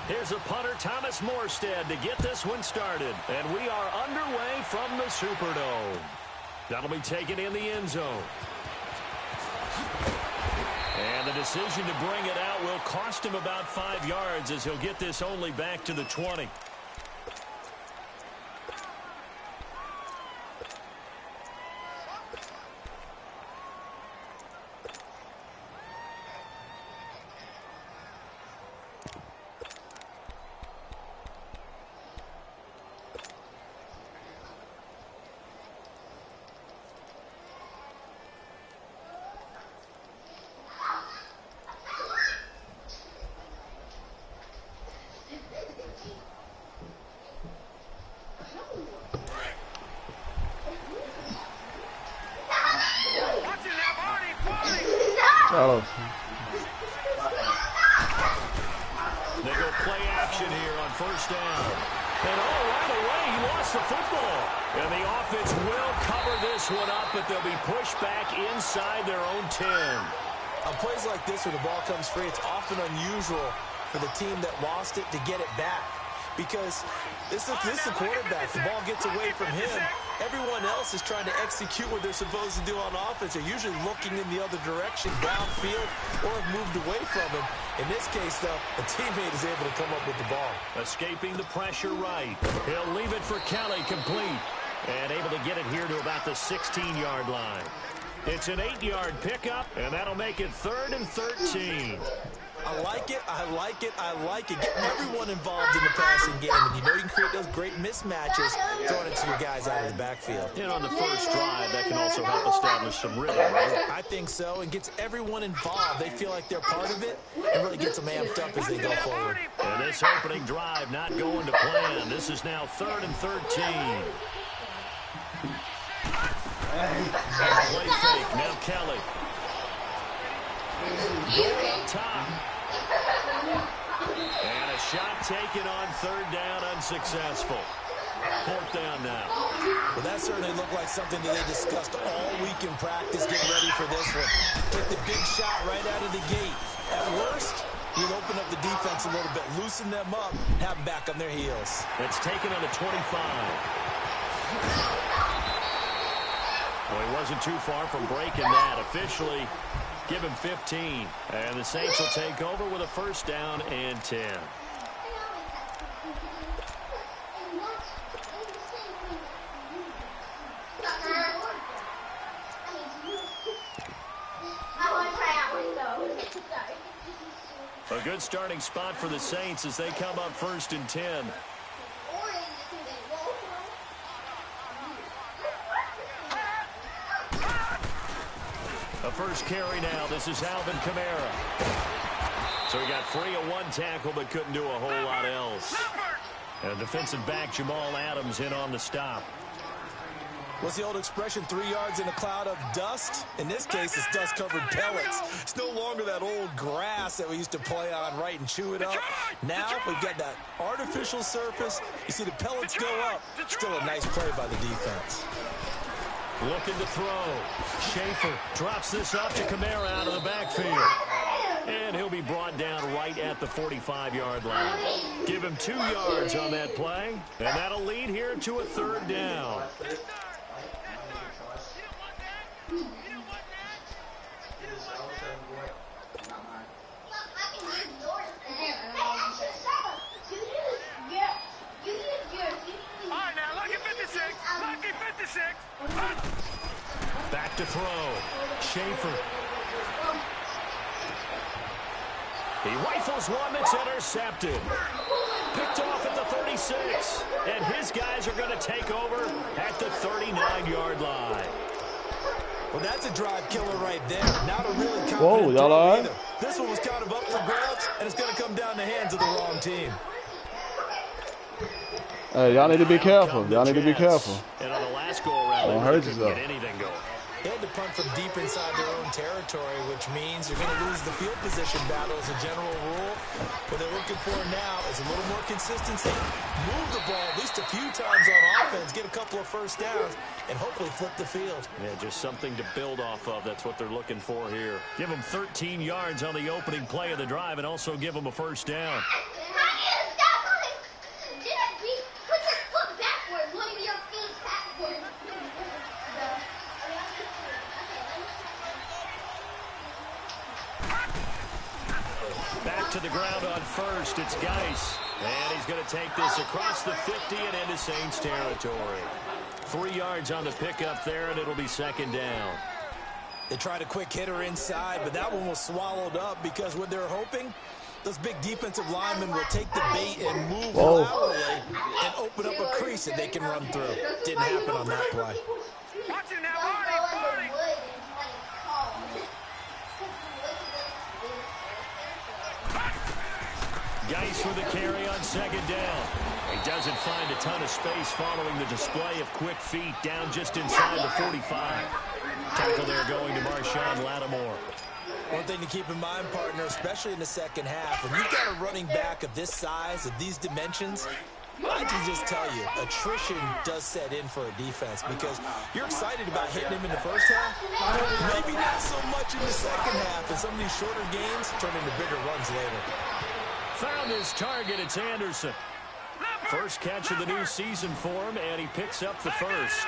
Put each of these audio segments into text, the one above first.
Here's a punter, Thomas Morstead, to get this one started. And we are underway from the Superdome. That'll be taken in the end zone. And the decision to bring it out will cost him about 5 yards as he'll get this only back to the 20. Oh. They go play action here on first down. And right away, he lost the football. And the offense will cover this one up, but they'll be pushed back inside their own 10. On plays like this where the ball comes free, it's often unusual for the team that lost it to get it back. Because this is the quarterback. The ball gets away from him. Everyone else is trying to execute what they're supposed to do on offense. They're usually looking in the other direction, downfield, or have moved away from him. In this case, though, a teammate is able to come up with the ball. Escaping the pressure right. He'll leave it for Kelly, complete. And able to get it here to about the 16-yard line. It's an 8-yard pickup, and that'll make it 3rd and 13. I like it, I like it, I like it. Get everyone involved in the passing game. And you know you can create those great mismatches throwing it to your guys out of the backfield. And on the first drive, that can also help establish some rhythm, right? I think so, and gets everyone involved. They feel like they're part of it, and really gets them amped up as they go forward. And this opening drive not going to plan. This is now 3rd and 13. Play fake, now Kelly. Going up top. And a shot taken on 3rd down, unsuccessful. 4th down now. Well, that certainly looked like something that they discussed all week in practice, getting ready for this one. Take the big shot right out of the gate. At worst, you'll open up the defense a little bit, loosen them up, have them back on their heels. It's taken on the 25. Well, he wasn't too far from breaking that. Officially, give him 15. And the Saints will take over with a 1st down and 10. A good starting spot for the Saints as they come up 1st and 10. A first carry now. This is Alvin Kamara. So he got free of 1 tackle but couldn't do a whole lot else. And defensive back Jamal Adams in on the stop. What's the old expression, 3 yards in a cloud of dust? In this case, it's dust-covered pellets. It's no longer that old grass that we used to play on, right, and chew it up. Now we've got that artificial surface. You see the pellets go up. Still a nice play by the defense. Looking to throw. Schaefer drops this off to Kamara out of the backfield. And he'll be brought down right at the 45-yard line. Give him 2 yards on that play. And that'll lead here to a 3rd down. Back to throw. Schaefer. He rifles one that's intercepted. Picked off at the 36. And his guys are going to take over at the 39-yard line. Well, that's a drive killer right there. Not a really confident Whoa, y'all all right? This one was kind of up for grabs, and it's going to come down the hands of the wrong team. Hey, y'all need to be careful. Y'all need to be careful. And on the last go-around, Don't hurt yourself. Get anything going. They had to punt from deep inside their own territory, which means you're going to lose the field position battle as a general rule. What they're looking for now is a little more consistency. Move the ball at least a few times on offense, get a couple of 1st downs, and hopefully flip the field. Yeah, just something to build off of. That's what they're looking for here. Give them 13 yards on the opening play of the drive and also give them a 1st down. to the ground on first. It's Geis. And he's going to take this across the 50 and into Saints territory. 3 yards on the pickup there, and it'll be second down. They tried a quick hitter inside, but that one was swallowed up because what they're hoping, those big defensive linemen will take the bait and move laterally and open up a crease that they can run through. Didn't happen on that play. Watching that body. Geis with a carry on second down. He doesn't find a ton of space following the display of quick feet down just inside the 45. Tackle there going to Marshawn Lattimore. One thing to keep in mind, partner, especially in the second half, when you've got a running back of this size, of these dimensions, I can just tell you, attrition does set in for a defense because you're excited about hitting him in the first half. Maybe not so much in the second half, and some of these shorter games turn into bigger runs later. Found his target. It's Anderson. First catch of the new season for him, and he picks up the first.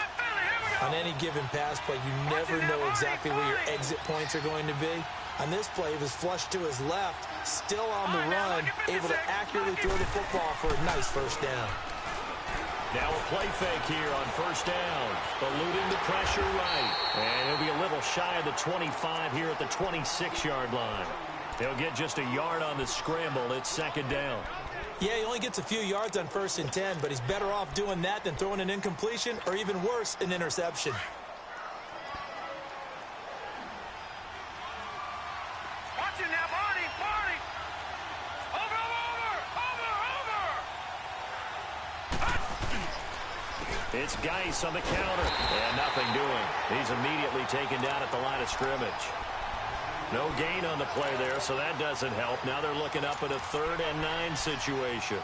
On any given pass play, you never know exactly where your exit points are going to be. On this play, he was flushed to his left, still on the run, able to accurately throw the football for a nice first down. Now a play fake here on first down. Eluding the pressure right. And he'll be a little shy of the 25 here at the 26-yard line. They'll get just a yard on the scramble. It's second down. Yeah, he only gets a few yards on 1st and 10, but he's better off doing that than throwing an incompletion or even worse, an interception. Watching that body. Over. It's Geis on the counter. And nothing doing. He's immediately taken down at the line of scrimmage. No gain on the play there, so that doesn't help. Now they're looking up at a 3rd and 9 situation.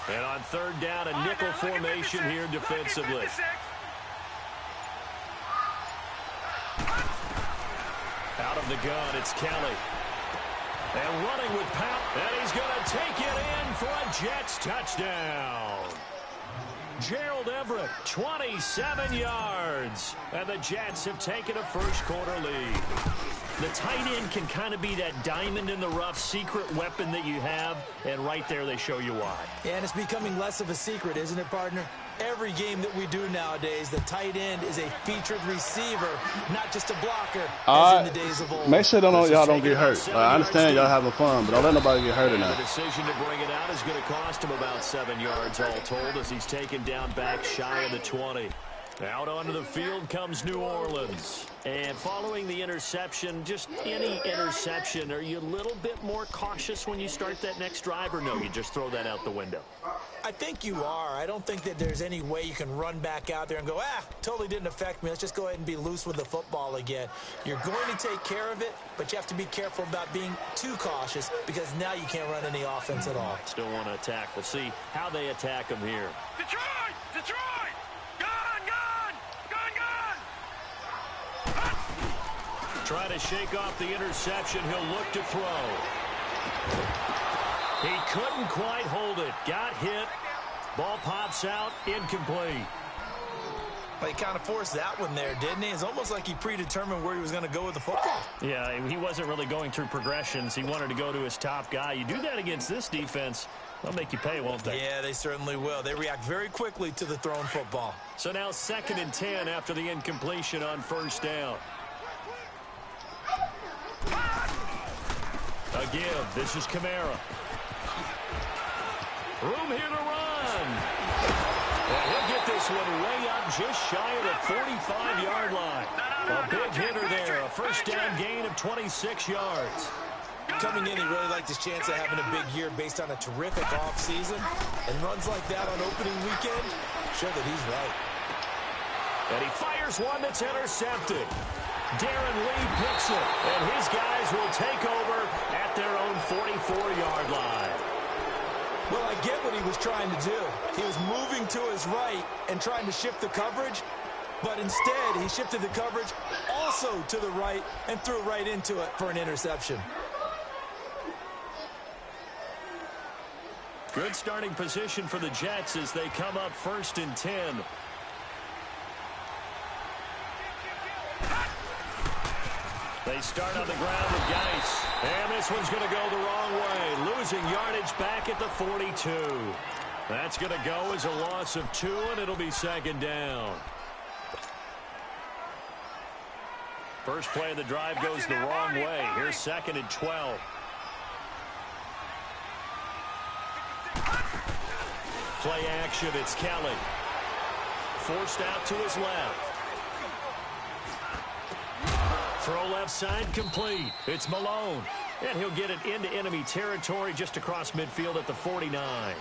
And on 3rd down, a nickel formation here defensively. Out of the gun, it's Kelly. And running with power, and he's going to take it in for a Jets touchdown. Gerald Everett, 27 yards. And the Jets have taken a first-quarter lead. The tight end can kind of be that diamond in the rough secret weapon that you have, and right there they show you why. And it's becoming less of a secret, isn't it, partner? Every game that we do nowadays, the tight end is a featured receiver, not just a blocker, as in the days of old. Make sure y'all don't get hurt. I understand y'all having fun, but don't let nobody get hurt in The there. decision to bring it out is going to cost him about 7 yards all told as he's taken down back shy of the 20. Out onto the field comes New Orleans. And following the interception, just any interception, are you a little bit more cautious when you start that next drive, or no, you just throw that out the window? I think you are. I don't think that there's any way you can run back out there and go, totally didn't affect me. Let's just go ahead and be loose with the football again. You're going to take care of it, but you have to be careful about being too cautious because now you can't run any offense at all. Still want to attack. We'll see how they attack him here. Detroit! Trying to shake off the interception. He'll look to throw. He couldn't quite hold it. Got hit. Ball pops out. Incomplete. But he kind of forced that one there, didn't he? It's almost like he predetermined where he was going to go with the football. Yeah, he wasn't really going through progressions. He wanted to go to his top guy. You do that against this defense, they'll make you pay, won't they? Yeah, they certainly will. They react very quickly to the thrown football. So now 2nd and 10 after the incompletion on first down. A give. This is Kamara. Room here to run. And he'll get this one way up just shy of the 45-yard line. A big hitter there. A first down gain of 26 yards. Coming in, he really liked his chance of having a big year based on a terrific offseason. And runs like that on opening weekend show that he's right. And he fires one that's intercepted. Darren Lee picks it, and his guys will take over at their own 44-yard line. Well, I get what he was trying to do. He was moving to his right and trying to shift the coverage, But instead, he shifted the coverage also to the right and threw right into it for an interception. Good starting position for the Jets as they come up 1st and 10. They start on the ground with Geis. And this one's going to go the wrong way. Losing yardage back at the 42. That's going to go as a loss of 2, and it'll be 2nd down. First play of the drive goes the wrong way. Here's 2nd and 12. Play action, it's Kelly. Forced out to his left. Throw left side complete. It's Malone. And he'll get it into enemy territory just across midfield at the 49.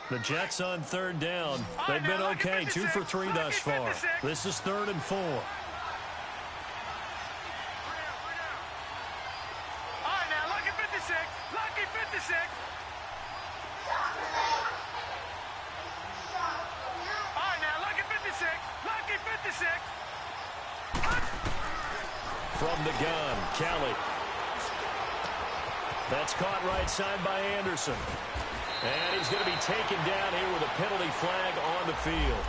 The Jets on 3rd down. They've been okay, 2 for 3 thus far. This is 3rd and 4. All right, now, lucky 56. Lucky 56. All right, now, lucky 56. Lucky 56. From the gun, Kelly. That's caught right side by Anderson. And he's going to be taken down here with a penalty flag on the field.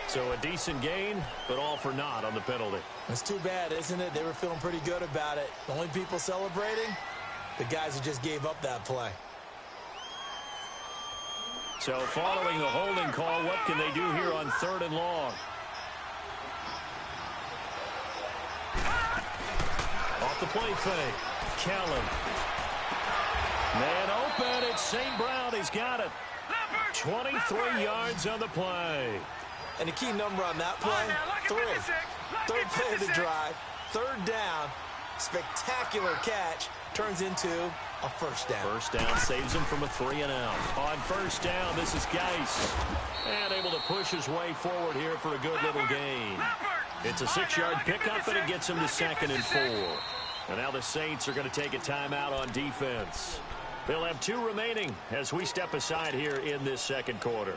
So a decent gain, but all for naught on the penalty. That's too bad, isn't it? They were feeling pretty good about it. The only people celebrating, the guys who just gave up that play. So following the holding call, what can they do here on 3rd and long? Off the play fake. Kelly. Man open, it's St. Brown. He's got it. 23 yards on the play. And the key number on that play, 3. 3rd play of the drive, 3rd down, spectacular catch, turns into a 1st down. 1st down saves him from a 3 and out. On 1st down, this is Geis. And able to push his way forward here for a good little gain. It's a 6-yard pickup, and it gets him to 2nd and 4. And now the Saints are going to take a timeout on defense. They'll have 2 remaining as we step aside here in this 2nd quarter.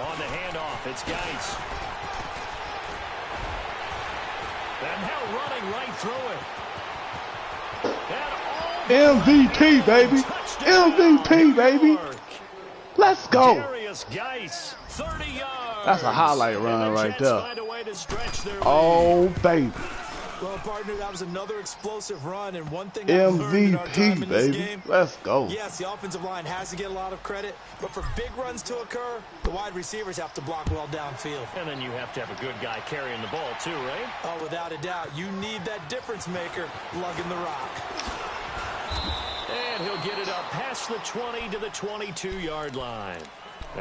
On the handoff, it's Geis. And now running right through it. MVP, baby. MVP, baby. Let's go. Geis, 30 yards. That's a highlight run right there. Oh, baby. Well, partner, that was another explosive run, and one thing I've learned in our time in this game, let's go. Yes, the offensive line has to get a lot of credit, but for big runs to occur, the wide receivers have to block well downfield. And then you have to have a good guy carrying the ball too, right? Oh, without a doubt. You need that difference maker lugging the rock. And he'll get it up past the 20 to the 22-yard line.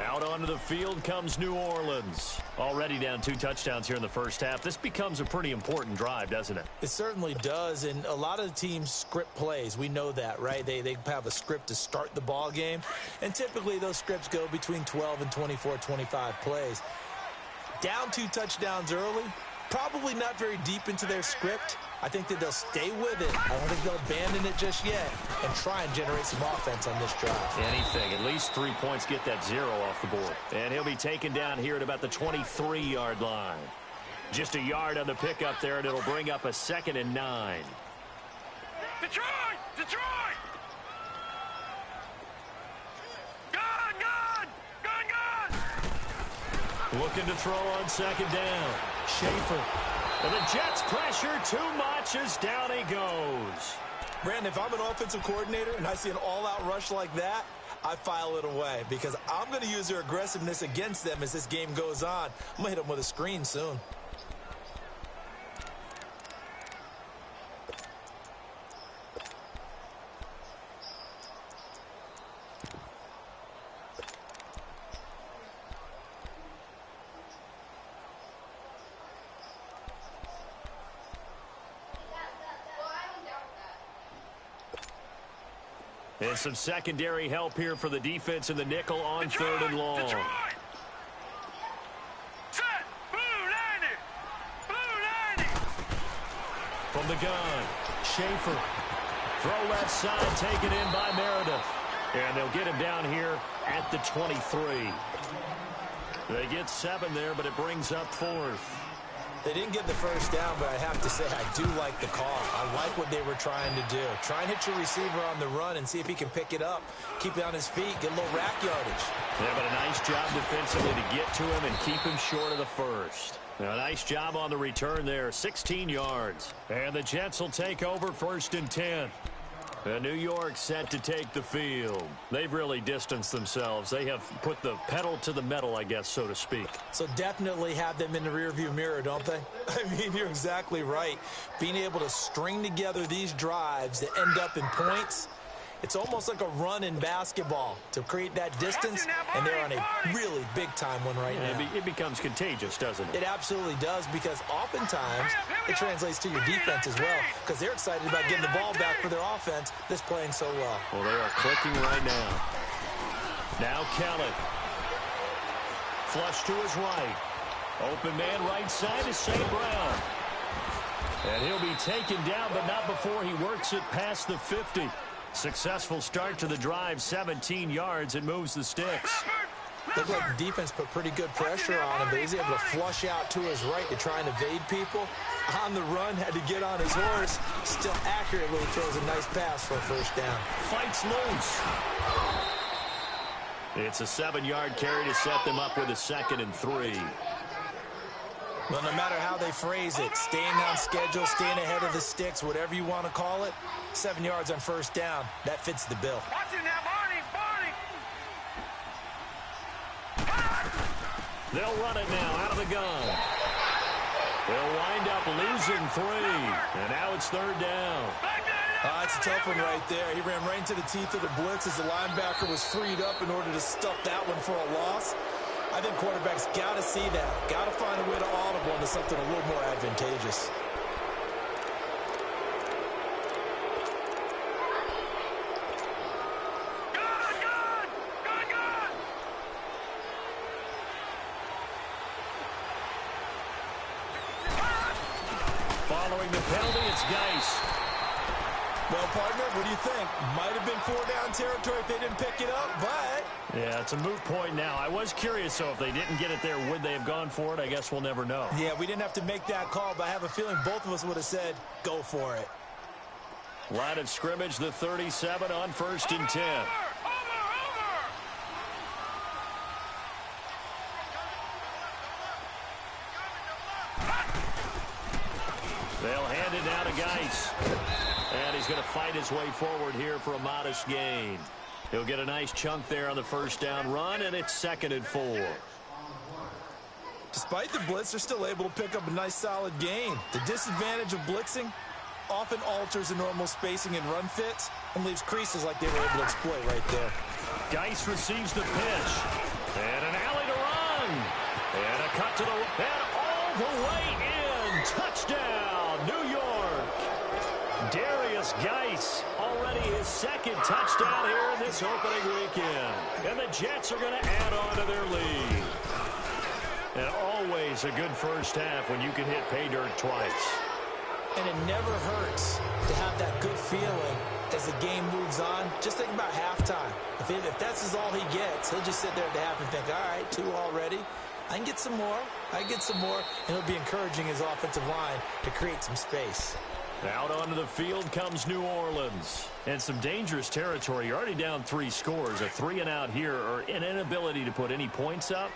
Out onto the field comes New Orleans. Already down 2 touchdowns here in the first half. This becomes a pretty important drive, doesn't it? It certainly does, and a lot of the teams script plays. We know that, right? They have a script to start the ball game, and typically those scripts go between 12 and 24, 25 plays. Down 2 touchdowns early, probably not very deep into their script. I think that they'll stay with it. I don't think they'll abandon it just yet and try and generate some offense on this drive. Anything. At least 3 points, get that 0 off the board. And he'll be taken down here at about the 23-yard line. Just a yard on the pickup there, and it'll bring up a 2nd and 9. Detroit! Detroit! Gun! Gun! Gun! Gun! Looking to throw on 2nd down. Schaefer. And the Jets pressure too much as down he goes. Brandon, if I'm an offensive coordinator and I see an all-out rush like that, I file it away because I'm going to use their aggressiveness against them as this game goes on. I'm going to hit them with a screen soon. And some secondary help here for the defense in the nickel on third and long. Detroit. Set. Blue 90. Blue 90. From the gun, Schaefer. Throw left side, taken in by Meredith. And they'll get him down here at the 23. They get 7 there, but it brings up 4th. They didn't get the first down, but I have to say I do like the call. I like what they were trying to do. Try and hit your receiver on the run and see if he can pick it up. Keep it on his feet, get a little rack yardage. Yeah, but a nice job defensively to get to him and keep him short of the first. Now, a nice job on the return there, 16 yards. And the Jets will take over 1st and 10. New York set to take the field. They've really distanced themselves. They have put the pedal to the metal, I guess, so to speak. So definitely have them in the rearview mirror, don't they? I mean, you're exactly right. Being able to string together these drives that end up in points, it's almost like a run in basketball to create that distance, and they're on a really big-time one right now. It becomes contagious, doesn't it? It absolutely does, because oftentimes it translates to your defense as well, because they're excited about getting the ball back for their offense that's playing so well. Well, they are clicking right now. Now Kelly. Flush to his right. Open man right side is St. Brown. And he'll be taken down, but not before he works it past the 50. Successful start to the drive, 17 yards, and moves the sticks. Looked like the defense put pretty good pressure on him, but he's able to flush out to his right to try and evade people. On the run, had to get on his horse. Still accurately throws a nice pass for a first down. Fights loose. It's a 7-yard carry to set them up with a 2nd and 3. Well, no matter how they phrase it, staying on schedule, staying ahead of the sticks, whatever you want to call it, 7 yards on first down, that fits the bill. Watch it now, Barney. They'll run it now out of the gun. They'll wind up losing 3, and now it's 3rd down. That's a tough one right there. He ran right into the teeth of the blitz as the linebacker was freed up in order to stuff that one for a loss. I think quarterbacks got to see that. Got to find a way to audible into something a little more advantageous. Following the penalty, it's Geis. Well, partner, what do you think? Might have been 4-down territory if they didn't pick it up, but... Yeah, it's a moot point now. I was curious, so if they didn't get it there, would they have gone for it? I guess we'll never know. Yeah, we didn't have to make that call, but I have a feeling both of us would have said, go for it. Line of scrimmage, the 37 on 1st and 10. They'll hand it now to Geis. And he's going to fight his way forward here for a modest gain. He'll get a nice chunk there on the first down run, and it's 2nd and 4. Despite the blitz, they're still able to pick up a nice solid gain. The disadvantage of blitzing often alters the normal spacing and run fits and leaves creases like they were able to exploit right there. Geis receives the pitch. And an alley to run. And a cut to the... And all the way in. Touchdown, New York. Darius Geis, already his 2nd touchdown here in this opening weekend. And the Jets are going to add on to their lead. And always a good first half when you can hit pay dirt twice. And it never hurts to have that good feeling as the game moves on. Just think about halftime. If that's all he gets, he'll just sit there at the half and think, all right, 2 already. I can get some more. I can get some more. And it'll be encouraging his offensive line to create some space. Out onto the field comes New Orleans. And some dangerous territory. You're already down 3 scores. A 3-and-out here, or an inability to put any points up.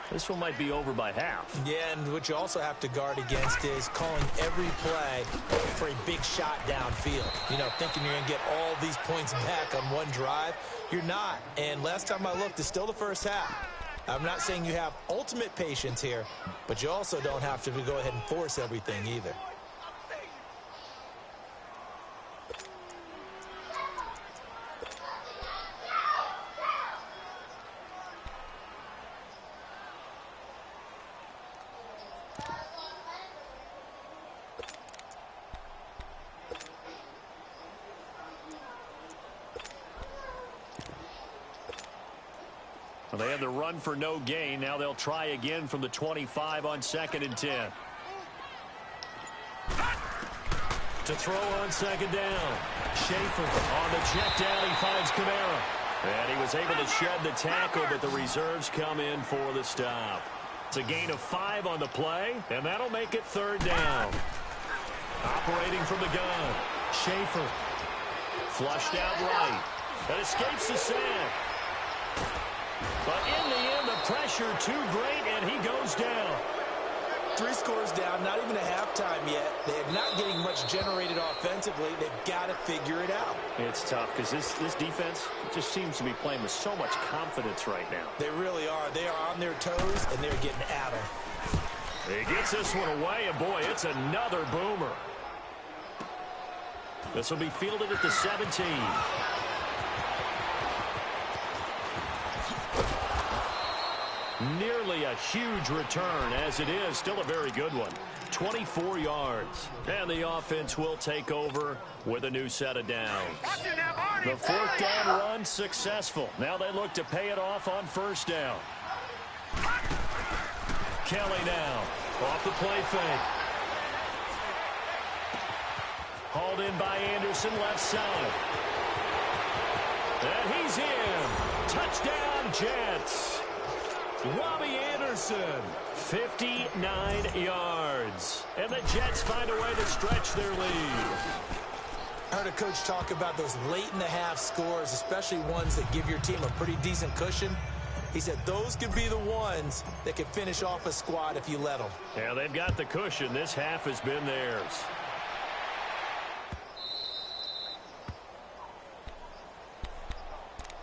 This one might be over by half. Yeah, and what you also have to guard against is calling every play for a big shot downfield. You know, thinking you're going to get all these points back on one drive. You're not. And last time I looked, it's still the first half. I'm not saying you have ultimate patience here, but you also don't have to go ahead and force everything either. Well, they had the run for no gain. Now they'll try again from the 25 on 2nd and 10. To throw on 2nd down. Schaefer on the check down. He finds Kamara. And he was able to shed the tackle, but the reserves come in for the stop. It's a gain of 5 on the play, and that'll make it 3rd down. Operating from the gun. Schaefer. Flushed out right. That escapes the sack. But in the end, the pressure too great, and he goes down. 3 scores down, not even a halftime yet. They're not getting much generated offensively. They've got to figure it out. It's tough because this defense just seems to be playing with so much confidence right now. They really are. They are on their toes, and they're getting at them. He gets this one away, and boy, it's another boomer. This will be fielded at the 17. Nearly a huge return, as it is still a very good one. 24 yards. And the offense will take over with a new set of downs. The 4th down run successful. Now they look to pay it off on 1st down. Kelly now off the play fake. Hauled in by Anderson, left side. And he's in. Touchdown, Jets. Robbie Anderson, 59 yards. And the Jets find a way to stretch their lead. I heard a coach talk about those late-in-the-half scores, especially ones that give your team a pretty decent cushion. He said those could be the ones that could finish off a squad if you let them. Yeah, they've got the cushion. This half has been theirs.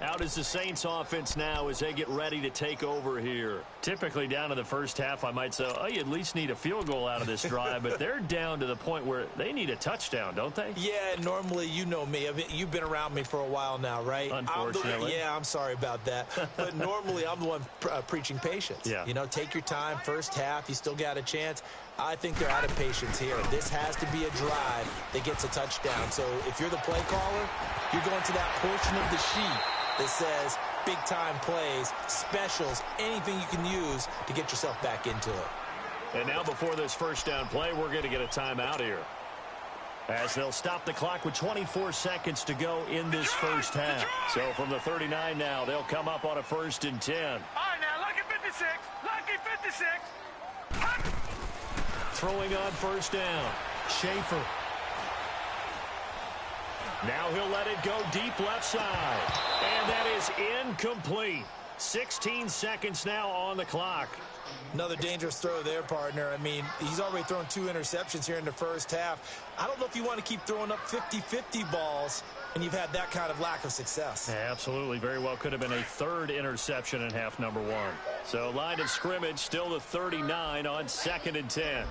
Out is the Saints offense now as they get ready to take over here. Typically down in the first half, I might say, oh, you at least need a field goal out of this drive, but they're down to the point where they need a touchdown, don't they? Yeah, normally, you know me. You've been around me for a while now, right? Unfortunately. I'm sorry about that. But normally, I'm the one preaching patience. Yeah. You know, take your time. First half, you still got a chance. I think they're out of patience here. This has to be a drive that gets a touchdown. So if you're the play caller, you're going to that portion of the sheet that says big-time plays, specials, anything you can use to get yourself back into it. And now before this 1st down play, we're going to get a timeout here, as they'll stop the clock with 24 seconds to go in this first half. So from the 39 now, they'll come up on a 1st and 10. All right, now, lucky 56. Lucky 56. Throwing on 1st down. Schaefer. Now he'll let it go deep left side. And that is incomplete. 16 seconds now on the clock. Another dangerous throw there, partner. I mean, he's already thrown 2 interceptions here in the first half. I don't know if you want to keep throwing up 50-50 balls, and you've had that kind of lack of success. Yeah, absolutely. Very well could have been a 3rd interception in half number 1. So line of scrimmage still the 39 on 2nd and 10.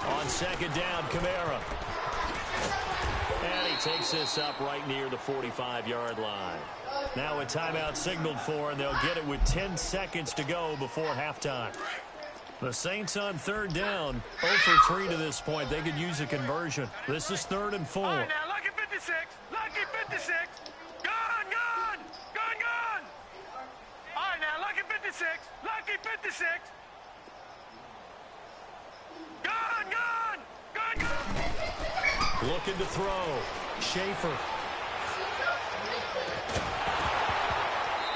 On 2nd down, Kamara. And he takes this up right near the 45-yard line. Now a timeout signaled for, and they'll get it with 10 seconds to go before halftime. The Saints on 3rd down, 0 for 3 to this point. They could use a conversion. This is 3rd and 4. All right, now, lucky 56. Lucky 56. Gone, gone. Gone, gone. All right, now, lucky 56. Lucky 56. Gone, gone. Gone, gone. Looking to throw. Schaefer.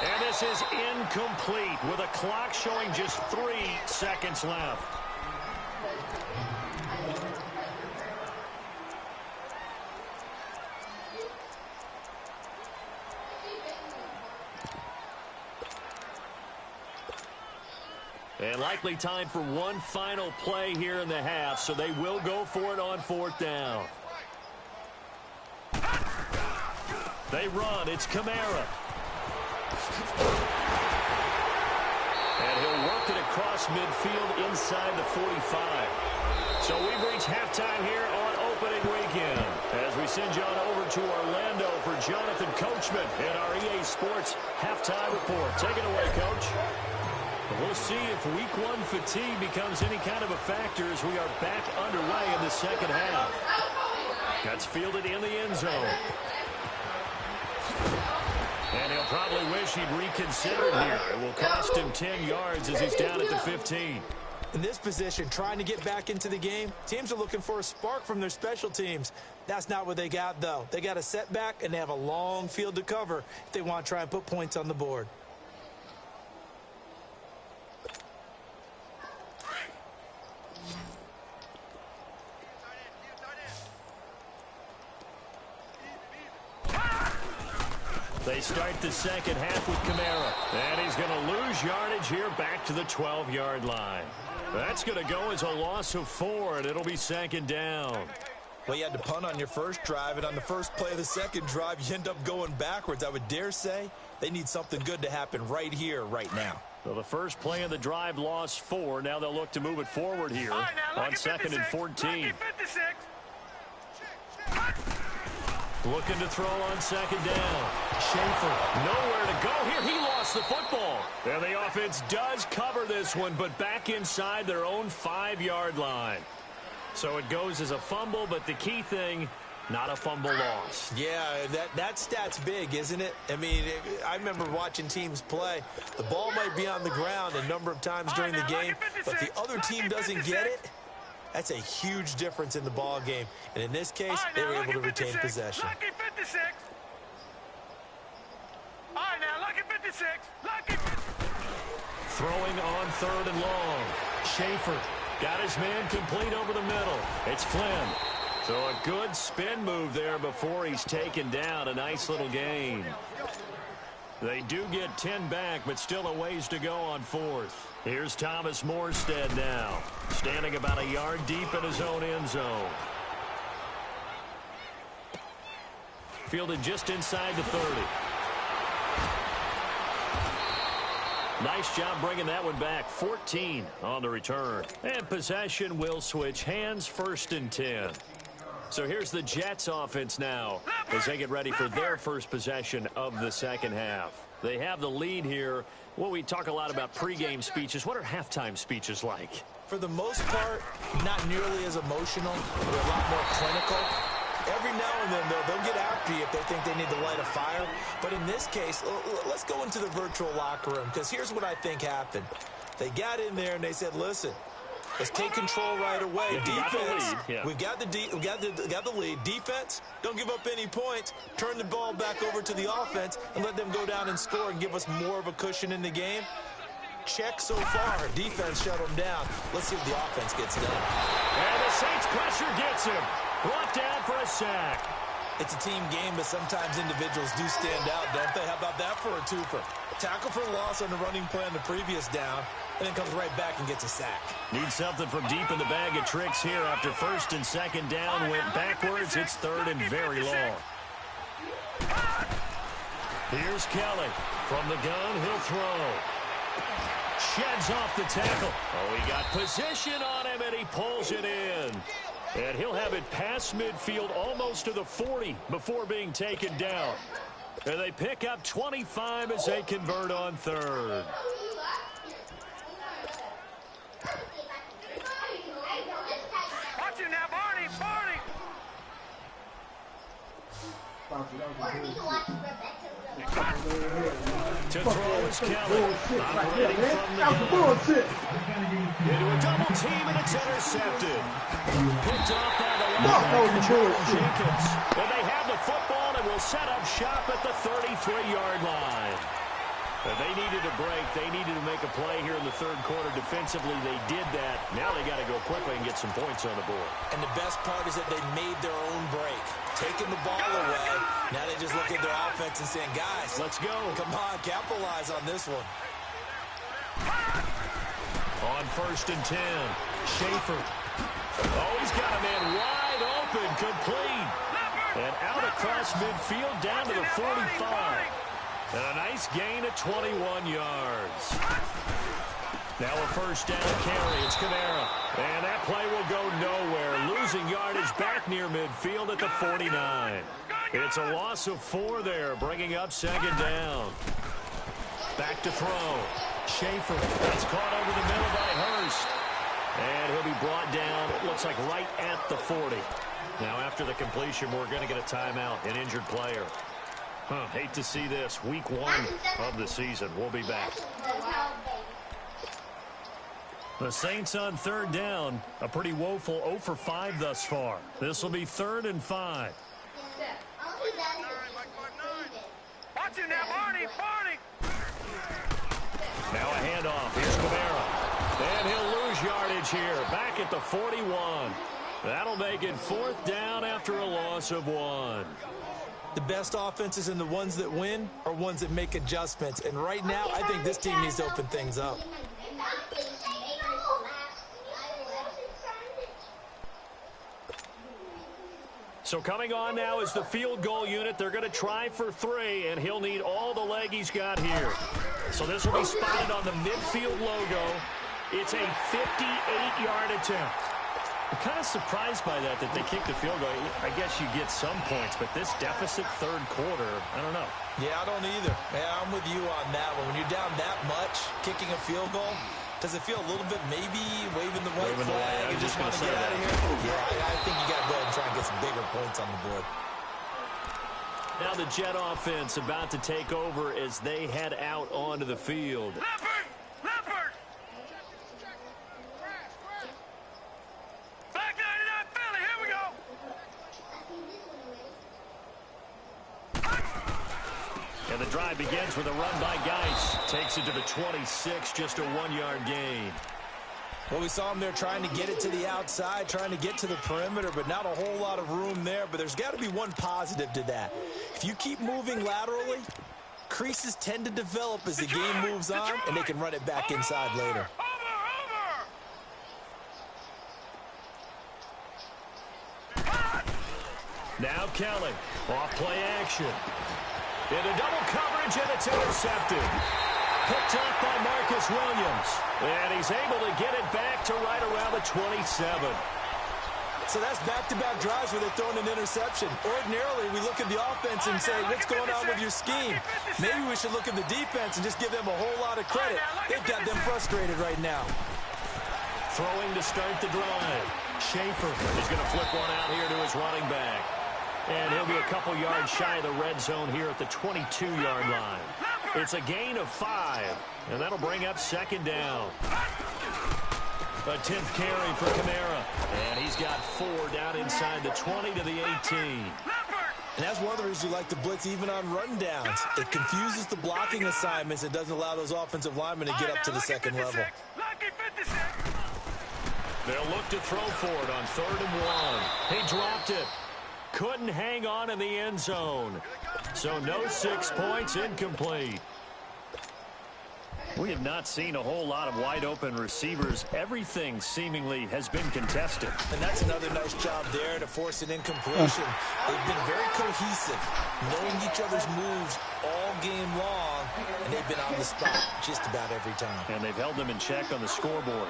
And this is incomplete with a clock showing just 3 seconds left. And likely time for one final play here in the half, so they will go for it on 4th down. They run. It's Kamara. And he'll work it across midfield inside the 45. So we've reached halftime here on opening weekend, as we send you on over to Orlando for Jonathan Coachman in our EA Sports halftime report. Take it away, Coach. We'll see if week 1 fatigue becomes any kind of a factor as we are back underway in the second half. That's fielded in the end zone. And he'll probably wish he'd reconsidered here. It will cost him 10 yards as he's down at the 15. In this position, trying to get back into the game, teams are looking for a spark from their special teams. That's not what they got, though. They got a setback, and they have a long field to cover if they want to try and put points on the board. They start the second half with Kamara. And he's going to lose yardage here back to the 12-yard line. That's going to go as a loss of 4, and it'll be second down. Well, you had to punt on your first drive, and on the first play of the second drive, you end up going backwards. I would dare say they need something good to happen right here, right now. So the first play of the drive lost 4. Now they'll look to move it forward here on second and 14. Looking to throw on second down. Schaefer, nowhere to go here. He lost the football. And the offense does cover this one, but back inside their own 5-yard line. So it goes as a fumble, but the key thing, not a fumble loss. Yeah, that stat's big, isn't it? I mean, I remember watching teams play. The ball might be on the ground a number of times during the game, but the other team doesn't get it. That's a huge difference in the ball game. And in this case, they were able to retain possession. Lucky 56. All right, now, lucky 56. Lucky 56. Throwing on third and long. Schaefer got his man complete over the middle. It's Flynn. So a good spin move there before he's taken down. A nice little gain. They do get 10 back, but still a ways to go on fourth. Here's Thomas Morstead now, standing about a yard deep in his own end zone. Fielded just inside the 30. Nice job bringing that one back. 14 on the return. And possession will switch hands, first and 10. So here's the Jets offense now as they get ready for their first possession of the second half. They have the lead here. Well, we talk a lot about pregame speeches. What are halftime speeches like? For the most part, not nearly as emotional. They're a lot more clinical. Every now and then, they'll get after you if they think they need to light a fire. But in this case, let's go into the virtual locker room, because here's what I think happened. They got in there and they said, listen, let's take control right away. Defense, we've got the lead. Defense, don't give up any points. Turn the ball back over to the offense and let them go down and score and give us more of a cushion in the game. Check so far. Defense shut them down. Let's see if the offense gets done. And the Saints pressure gets him. Brought down for a sack. It's a team game, but sometimes individuals do stand out, don't they? How about that for a twofer? Tackle for loss on the running play on the previous down, and then comes right back and gets a sack. Need something from deep in the bag of tricks here after first and second down went backwards. It's third and very long. Here's Kelly. From the gun, he'll throw. Sheds off the tackle. Oh, he got position on him, and he pulls it in. And he'll have it past midfield almost to the 40 before being taken down. And they pick up 25 as they convert on third. Watch it now, Barney, Barney. To throw is Kelly. Operating from the gun. Into a double team, and it's intercepted. Picked off by the linebacker, Jenkins. And they have the football and will set up shop at the 33-yard line. They needed a break. They needed to make a play here in the third quarter. Defensively, they did that. Now they got to go quickly and get some points on the board. And the best part is that they made their own break. Taking the ball away. Now they just look at their offense and saying, guys, let's go. Come on, capitalize on this one. On first and 10, Schaefer. Oh, he's got a man wide open, complete. And out across midfield down to the 45. And a nice gain of 21 yards. Now a first down carry. It's Kamara. And that play will go nowhere. Losing yardage back near midfield at the 49. It's a loss of 4 there, bringing up second down. Back to throw. Schaefer. That's caught over the middle by Hurst. And he'll be brought down, it looks like right at the 40. Now after the completion, we're going to get a timeout, an injured player. Hate to see this. Week 1 of the season. We'll be back. The Saints on 3rd down. A pretty woeful 0 for 5 thus far. This will be 3rd and 5. Watch it now, Barney. Now a handoff. Here's Camara. And he'll lose yardage here. Back at the 41. That'll make it 4th down after a loss of 1. The best offenses and the ones that win are ones that make adjustments. And right now, I think this team needs to open things up. So coming on now is the field goal unit. They're going to try for 3, and he'll need all the leg he's got here. So this will be spotted on the midfield logo. It's a 58-yard attempt. I'm kind of surprised by that they kicked the field goal. I guess you get some points, but this deficit 3rd quarter, I don't know. Yeah, I don't either. Yeah, I'm with you on that one. When you're down that much, kicking a field goal, does it feel a little bit maybe waving the white flag and just want to get out of here? Yeah, I think you got to go ahead and try and get some bigger points on the board. Now the Jet offense about to take over as they head out onto the field. Leopard! Back 99 Philly, here we go! And the drive begins with a run by Geis. Takes it to the 26, just a 1-yard gain. Well, we saw him there trying to get it to the outside, trying to get to the perimeter, but not a whole lot of room there. But there's got to be one positive to that. If you keep moving laterally, creases tend to develop as the game moves on, and they can run it back inside later. Now Kelly, off play action. Into double coverage, and it's intercepted. Picked up by Marcus Williams. And he's able to get it back to right around the 27. So that's back-to-back drives where they're throwing an interception. Ordinarily, we look at the offense and say, what's going on with your scheme? Maybe we should look at the defense and just give them a whole lot of credit. They've got them frustrated right now. Throwing to start the drive. Schaefer is going to flip one out here to his running back. And he'll be a couple yards shy of the red zone here at the 22-yard line. It's a gain of 5, and that'll bring up 2nd down. A 10th carry for Camara. And he's got 4 down inside the 20 to the 18. And that's one of the reasons you like to blitz even on rundowns. It confuses the blocking assignments. It doesn't allow those offensive linemen to get up to the second level. They'll look to throw for it on 3rd and 1. He dropped it. Couldn't hang on in the end zone. So no 6 points, incomplete. We have not seen a whole lot of wide-open receivers. Everything seemingly has been contested. And that's another nice job there to force an incompletion. They've been very cohesive, knowing each other's moves all game long, and they've been on the spot just about every time. And they've held them in check on the scoreboard.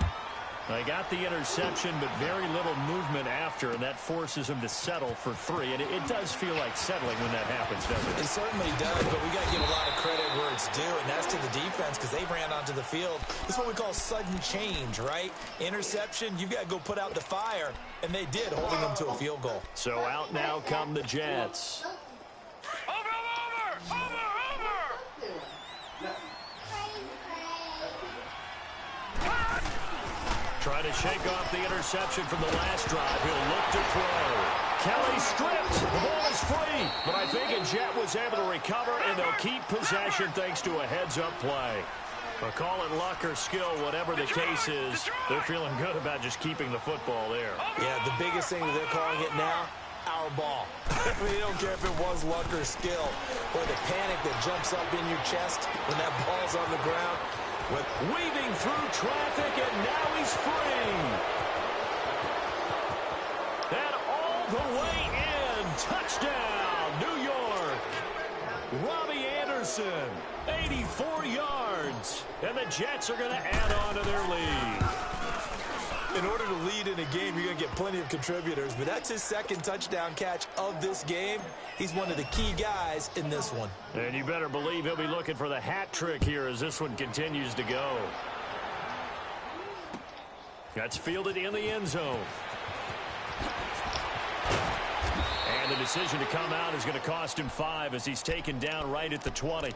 They got the interception, but very little movement after, and that forces them to settle for 3. And it does feel like settling when that happens, doesn't it? It certainly does, but we got to give a lot of credit where it's due, and that's to the defense because they ran onto the field. This is what we call sudden change, right? Interception, you've got to go put out the fire, and they did, holding them to a field goal. So out now come the Jets. Over! Trying to shake off the interception from the last drive. He'll look to throw. Kelly stripped. The ball is free. But I think a Jet was able to recover, and they'll keep possession thanks to a heads-up play. But call it luck or skill, whatever the case is, they're feeling good about just keeping the football there. Yeah, the biggest thing that they're calling it now, our ball. They don't care if it was luck or skill, or the panic that jumps up in your chest when that ball's on the ground. Weaving through traffic, and now he's free. And all the way in. Touchdown, New York. Robbie Anderson, 84 yards. And the Jets are going to add on to their lead. In order to lead in a game, you're going to get plenty of contributors, but that's his 2nd touchdown catch of this game. He's one of the key guys in this one. And you better believe he'll be looking for the hat trick here as this one continues to go. That's fielded in the end zone. And the decision to come out is going to cost him 5 as he's taken down right at the 20.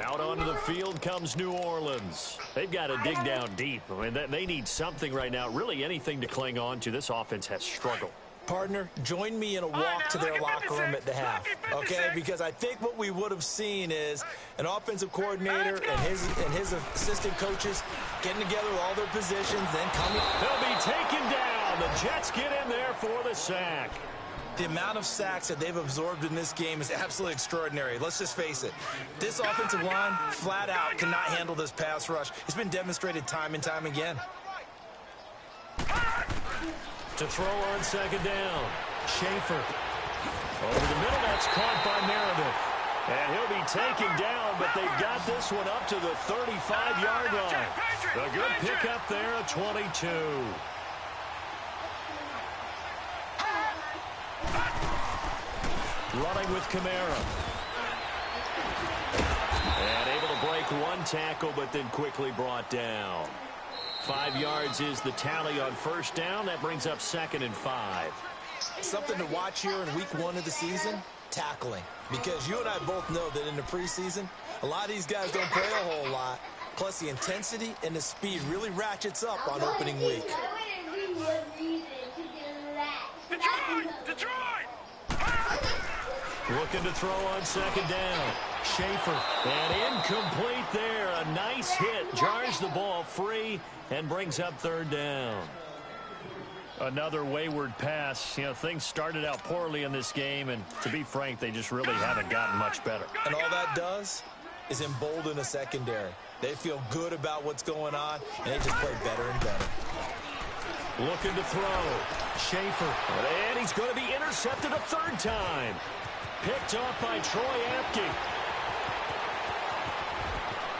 Out onto the field comes New Orleans. They've got to dig down deep. I mean, they need something right now, really anything to cling on to. This offense has struggled. Partner, join me in a walk to their locker room at the half, okay? Because I think what we would have seen is an offensive coordinator and his assistant coaches getting together with all their positions, then coming. They'll be taken down. The Jets get in there for the sack. The amount of sacks that they've absorbed in this game is absolutely extraordinary. Let's just face it. This offensive line, flat out, cannot handle this pass rush. It's been demonstrated time and time again. To throw on second down. Schaefer. Over the middle, that's caught by Meredith. And he'll be taken down, but they've got this one up to the 35-yard line. A good pickup there, a 22. Running with Kamara. And able to break one tackle, but then quickly brought down. 5 yards is the tally on first down. That brings up 2nd and 5. Something to watch here in week 1 of the season, tackling. Because you and I both know that in the preseason, a lot of these guys don't play a whole lot. Plus, the intensity and the speed really ratchets up on opening week. Detroit! Looking to throw on second down. Schaefer. And incomplete there. A nice hit. Jars the ball free and brings up 3rd down. Another wayward pass. You know, things started out poorly in this game, and to be frank, they just really haven't gotten much better. And all that does is embolden a secondary. They feel good about what's going on, and they just play better and better. Looking to throw. Schaefer. And he's going to be intercepted a 3rd time. Picked off by Troy Apke.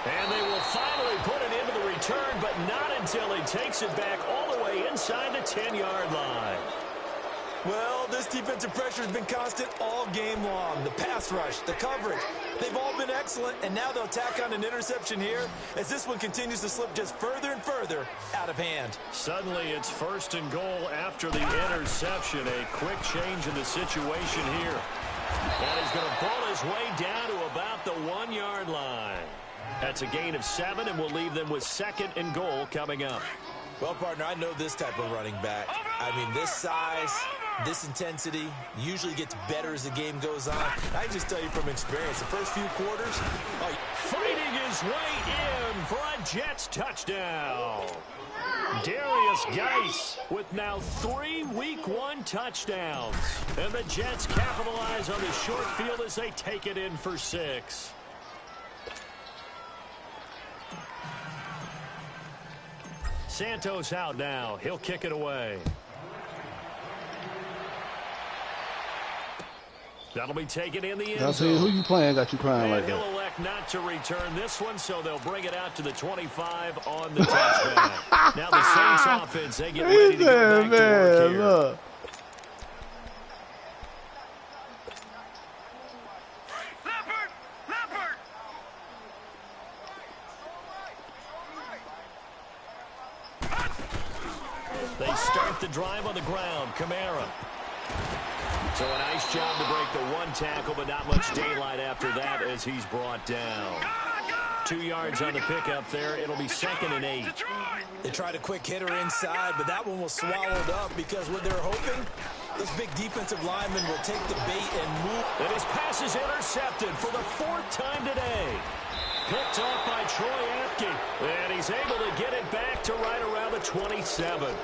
And they will finally put it into the return, but not until he takes it back all the way inside the 10-yard line. Well, this defensive pressure has been constant all game long. The pass rush, the coverage, they've all been excellent, and now they'll tack on an interception here as this one continues to slip just further and further out of hand. Suddenly it's 1st and goal after the interception. A quick change in the situation here. And he's going to pull his way down to about the 1-yard line. That's a gain of 7, and we'll leave them with 2nd and goal coming up. Well, partner, I know this type of running back. I mean, this size, this intensity usually gets better as the game goes on. I just tell you from experience, the first few quarters, fighting his way in for a Jets touchdown. Darius Geis with now 3 Week 1 touchdowns. And the Jets capitalize on the short field as they take it in for 6. Santos out now. He'll kick it away. That'll be taken in the end zone. Who you playing got you crying like he'll that? elect not to return this one, so they'll bring it out to the 25 on the touchdown. Now the Saints offense, they get ready to get back to work here. Look. Leopard! They start the drive on the ground. Kamara. So a nice job to break the 1 tackle, but not much daylight after that as he's brought down. 2 yards on the pickup there. It'll be 2nd and 8. They tried a quick hitter inside, but that one was swallowed up because what they're hoping, this big defensive lineman will take the bait and move. And his pass is intercepted for the 4th time today. Picked off by Troy Apke. And he's able to get it back to right around the 27.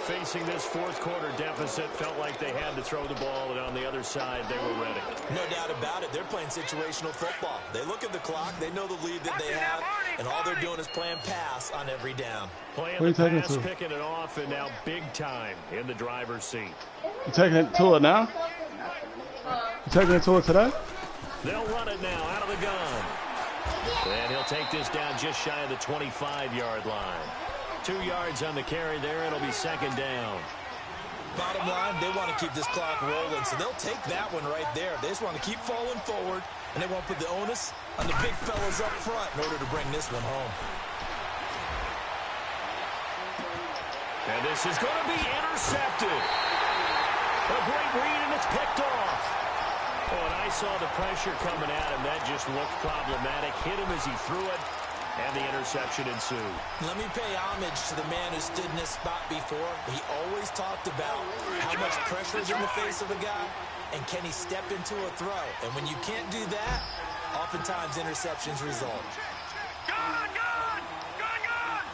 Facing this 4th quarter deficit, felt like they had to throw the ball, and on the other side, they were ready. No doubt about it. They're playing situational football. They look at the clock. They know the lead that they have, and all they're doing is playing pass on every down. Playing the pass, picking it off, and now big time in the driver's seat. You taking it to it now? You taking it to it today? They'll run it now out of the gun. And he'll take this down just shy of the 25-yard line. 2 yards on the carry there. It'll be 2nd down. Bottom line, they want to keep this clock rolling, so they'll take that one right there. They just want to keep falling forward, and they want to put the onus on the big fellas up front in order to bring this one home. And this is going to be intercepted. A great read, and it's picked guy saw the pressure coming at him. That just looked problematic. Hit him as he threw it, and the interception ensued. Let me pay homage to the man who stood in this spot before. He always talked about how much pressure is in the face of a guy, and can he step into a throw. And when you can't do that, oftentimes interceptions result. Gone, gone, gone, gone.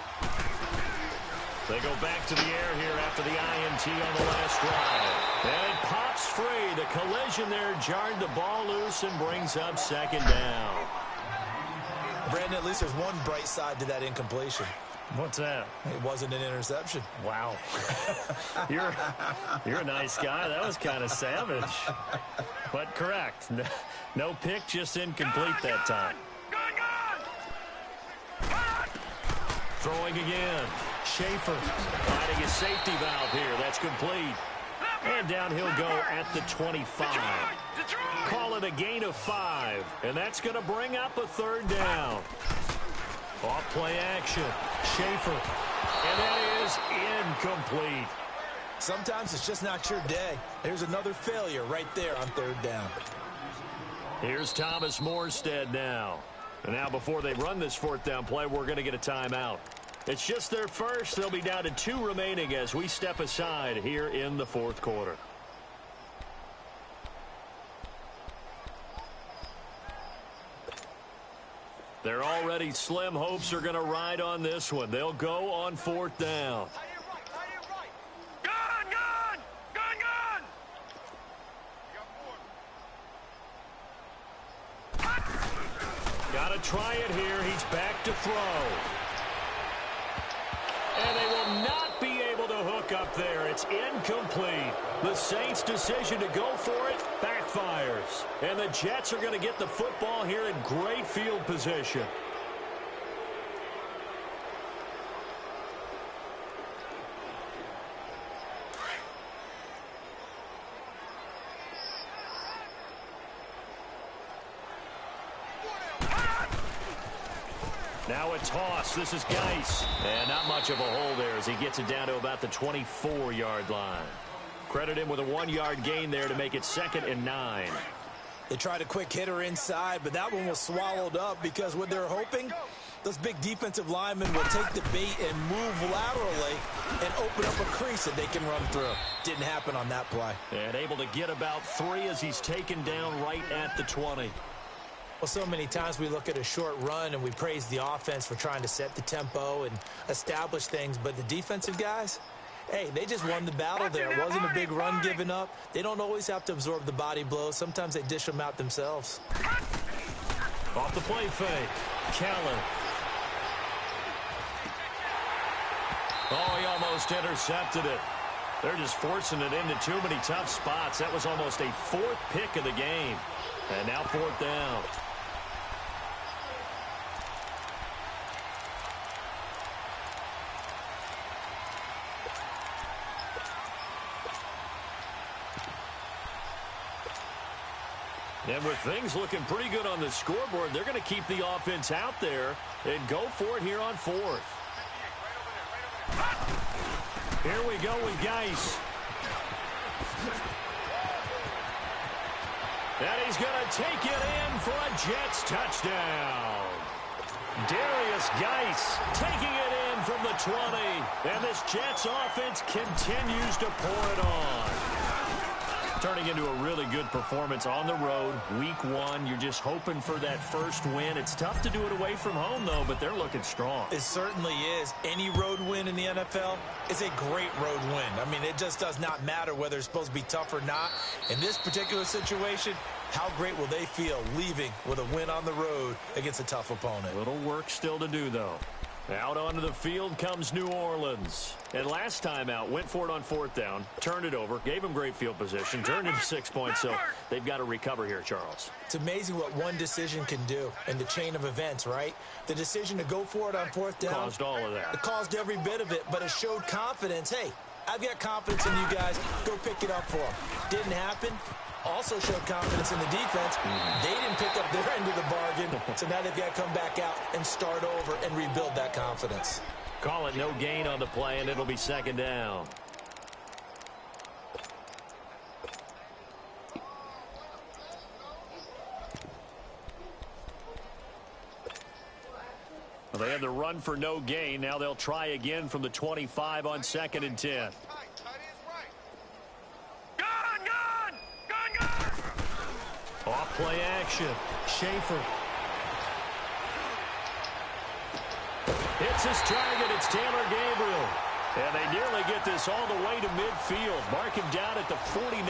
They go back to the air here after the INT on the last drive. And it pops free. The collision there jarred the ball loose and brings up second down. Brandon, at least there's one bright side to that incompletion. What's that? It wasn't an interception. Wow. You're a nice guy. That was kind of savage. But correct. No pick, just incomplete that time. Throwing again. Schaefer finding his safety valve here. That's complete. And down he'll go at the 25. Call it a gain of 5. And that's going to bring up a third down. Off play action. Schaefer. And that is incomplete. Sometimes it's just not your day. There's another failure right there on third down. Here's Thomas Morstead now. And now before they run this fourth down play, we're going to get a timeout. It's just their first. They'll be down to 2 remaining as we step aside here in the fourth quarter. They're already slim hopes are going to ride on this one. They'll go on fourth down. Gone, gone, gone, gone. Got to try it here. He's back to throw. And they will not be able to hook up there. It's incomplete. The Saints' decision to go for it backfires. And the Jets are going to get the football here in great field position. Now a toss. This is Geis. And not much of a hole there as he gets it down to about the 24-yard line. Credit him with a 1-yard gain there to make it 2nd and 9. They tried a quick hitter inside, but that one was swallowed up because what they're hoping, those big defensive linemen will take the bait and move laterally and open up a crease that they can run through. Didn't happen on that play. And able to get about 3 as he's taken down right at the 20. Well, so many times we look at a short run and we praise the offense for trying to set the tempo and establish things, but the defensive guys, hey, they just won the battle there. It wasn't a big run given up. They don't always have to absorb the body blows. Sometimes they dish them out themselves. Off the play fake. Kellen. Oh, he almost intercepted it. They're just forcing it into too many tough spots. That was almost a 4th pick of the game. And now 4th down. And with things looking pretty good on the scoreboard, they're going to keep the offense out there and go for it here on 4th. Here we go with Geis. And he's going to take it in for a Jets touchdown. Darius Geis taking it in from the 20. And this Jets offense continues to pour it on. Turning into a really good performance on the road. Week 1, you're just hoping for that first win. It's tough to do it away from home, though, but they're looking strong. It certainly is. Any road win in the NFL is a great road win. I mean, it just does not matter whether it's supposed to be tough or not. In this particular situation, how great will they feel leaving with a win on the road against a tough opponent? Little work still to do, though. Out onto the field comes New Orleans. And last time out, went for it on 4th down, turned it over, gave them great field position, turned into 6 points, so they've got to recover here, Charles. It's amazing what one decision can do in the chain of events, right? The decision to go for it on 4th down. Caused all of that. It caused every bit of it, but it showed confidence. Hey, I've got confidence in you guys. Go pick it up for them. Didn't happen. Also showed confidence in the defense. They didn't pick up their end of the bargain, so now they've got to come back out and start over and rebuild that confidence. Call it no gain on the play, and it'll be 2nd down. Well, they had the run for no gain. Now they'll try again from the 25 on 2nd and 10. Off play action. Schaefer. Hits his target. It's Taylor Gabriel. And they nearly get this all the way to midfield. Mark him down at the 49.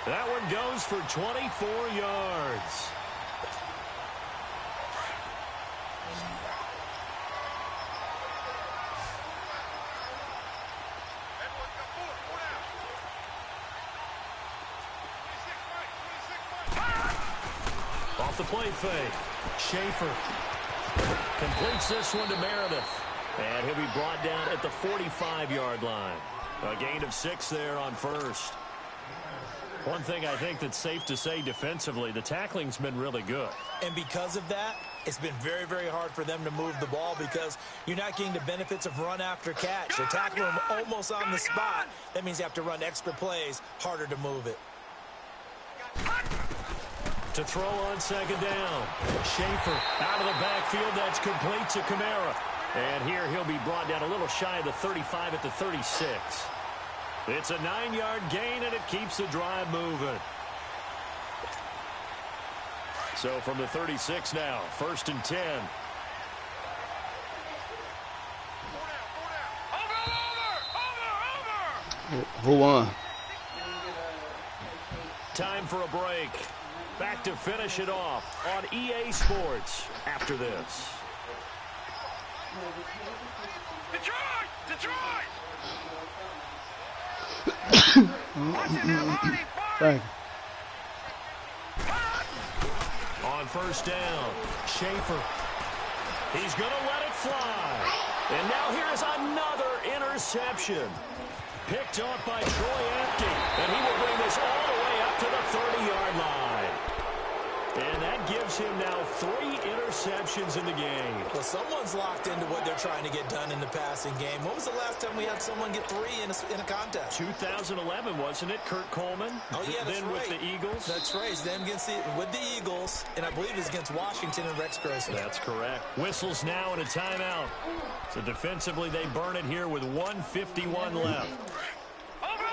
That one goes for 24 yards. Off the play fake. Schaefer completes this one to Meredith. And he'll be brought down at the 45-yard line. A gain of 6 there on first. One thing I think that's safe to say defensively, the tackling's been really good. And because of that, it's been very, very hard for them to move the ball because you're not getting the benefits of run after catch. They're tackling them almost on the spot. That means you have to run extra plays, harder to move it. To throw on 2nd down. Schaefer out of the backfield. That's complete to Kamara. And here he'll be brought down a little shy of the 35 at the 36. It's a 9-yard gain, and it keeps the drive moving. So from the 36 now, 1st and 10. Who won? Time for a break. Back to finish it off on EA Sports after this. Detroit! Detroit! Thank you. On 1st down, Schaefer. He's going to let it fly. And now here's another interception. Picked off by Troy Apke. And he will bring this all the way up to the 30-yard line. And that gives him now 3 interceptions in the game. Well, someone's locked into what they're trying to get done in the passing game. When was the last time we had someone get 3 in a contest? 2011, wasn't it? Kurt Coleman? Oh, yeah, that's then right. with the Eagles? That's right. Then with the Eagles, and I believe it's against Washington and Rex Grossman. That's correct. Whistles now and a timeout. So defensively, they burn it here with 1:51 left. Over!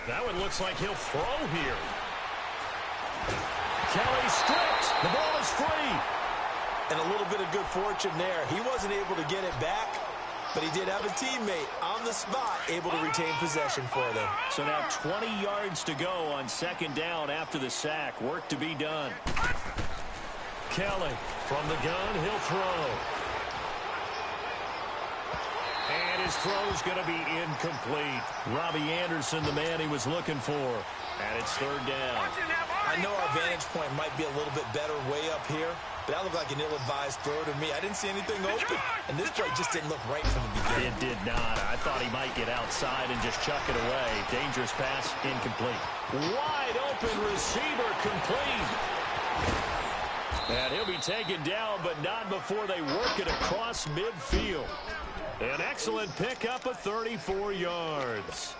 That one looks like he'll throw here. Kelly stripped. The ball is free. And a little bit of good fortune there. He wasn't able to get it back, but he did have a teammate on the spot able to retain possession for them. So now 20 yards to go on 2nd down after the sack. Work to be done. Kelly from the gun. He'll throw. And his throw's going to be incomplete. Robbie Anderson, the man he was looking for. And it's 3rd down. I know our vantage point might be a little bit better way up here, but that looked like an ill-advised throw to me. I didn't see anything open, and this play just didn't look right from the beginning. It did not. I thought he might get outside and just chuck it away. Dangerous pass, incomplete. Wide open receiver, complete. And he'll be taken down, but not before they work it across midfield. An excellent pickup of 34 yards.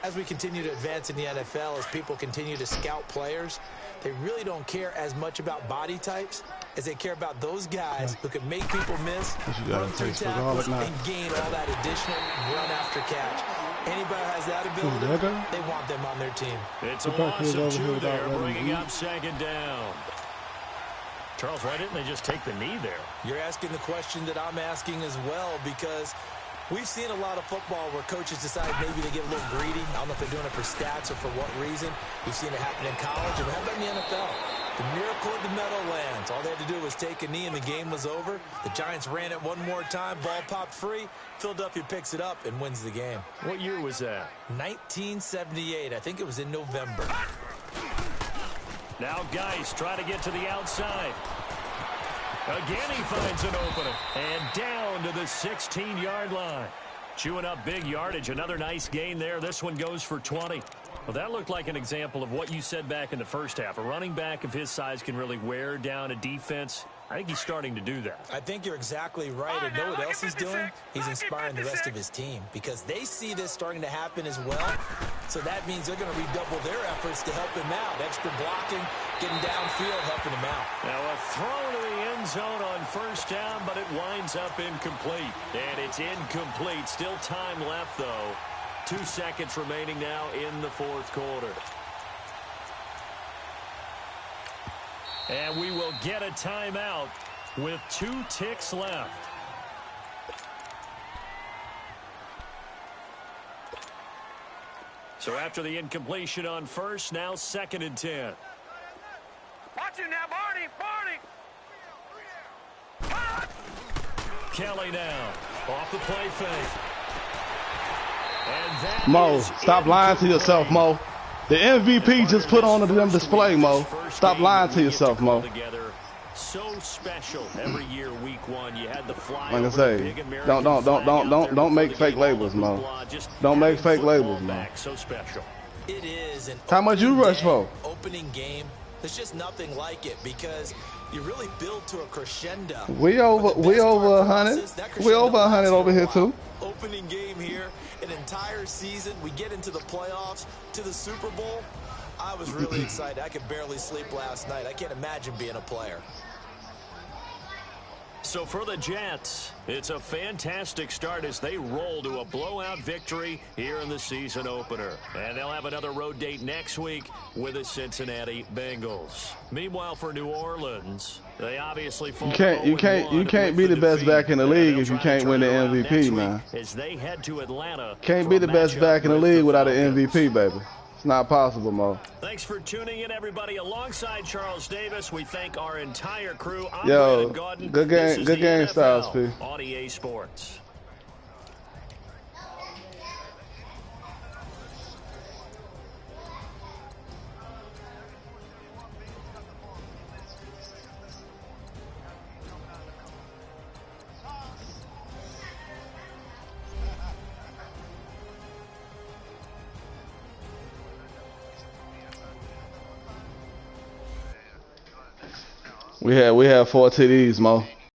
As we continue to advance in the NFL, as people continue to scout players, they really don't care as much about body types as they care about those guys who can make people miss, run through tackles, and gain all that additional run after catch. Anybody who has that ability, they want them on their team. It's a loss of 2 there, bringing up 2nd down. Charles, why didn't they just take the knee there? You're asking the question that I'm asking as well, because we've seen a lot of football where coaches decide maybe they get a little greedy. I don't know if they're doing it for stats or for what reason. We've seen it happen in college, and how about in the NFL? The miracle of the Meadowlands. All they had to do was take a knee, and the game was over. The Giants ran it one more time. Ball popped free. Philadelphia picks it up and wins the game. What year was that? 1978. I think it was in November. Now Geis trying to get to the outside. Again he finds an opening. And down to the 16-yard line. Chewing up big yardage. Another nice gain there. This one goes for 20. Well, that looked like an example of what you said back in the first half. A running back of his size can really wear down a defense I think he's starting to do that. I think you're exactly right. And know what else he's doing? He's inspiring the rest of his team because they see this starting to happen as well. So that means they're going to redouble their efforts to help him out. Extra blocking, getting downfield, helping him out. Now a throw to the end zone on first down, but it winds up incomplete. And it's incomplete. Still time left, though. 2 seconds remaining now in the fourth quarter. And we will get a timeout with 2 ticks left. So after the incompletion on first, now 2nd and 10. Watch him now, Barney. Kelly now off the play fake. And that Mo, is stop lying to yourself, Mo. The MVP just put on them display, Mo. Stop lying to yourself, Mo. So special every year, week 1. You had the fly. Like I say, don't make fake labels, Mo. Don't make fake labels, Mo. So special. It is an How much you rush for? Opening game. There's just nothing like it because you really build to a crescendo. We over 100. We over 100 over here too. Opening game here, an entire season. We get into the playoffs, to the Super Bowl. I was really excited. I could barely sleep last night. I can't imagine being a player. So for the Jets, it's a fantastic start as they roll to a blowout victory here in the season opener. And they'll have another road date next week with the Cincinnati Bengals. Meanwhile, for New Orleans, they obviously fall. You can't be the best back in the league if you can't win the MVP, man. As they head to Atlanta. Can't be the best back in the league without an MVP, baby. It's not possible, Mo. Thanks for tuning in, everybody. Alongside Charles Davis, we thank our entire crew. I'm Yo, Gordon. good game, Styles P. On EA Sports. We had 4 TDs, Mo.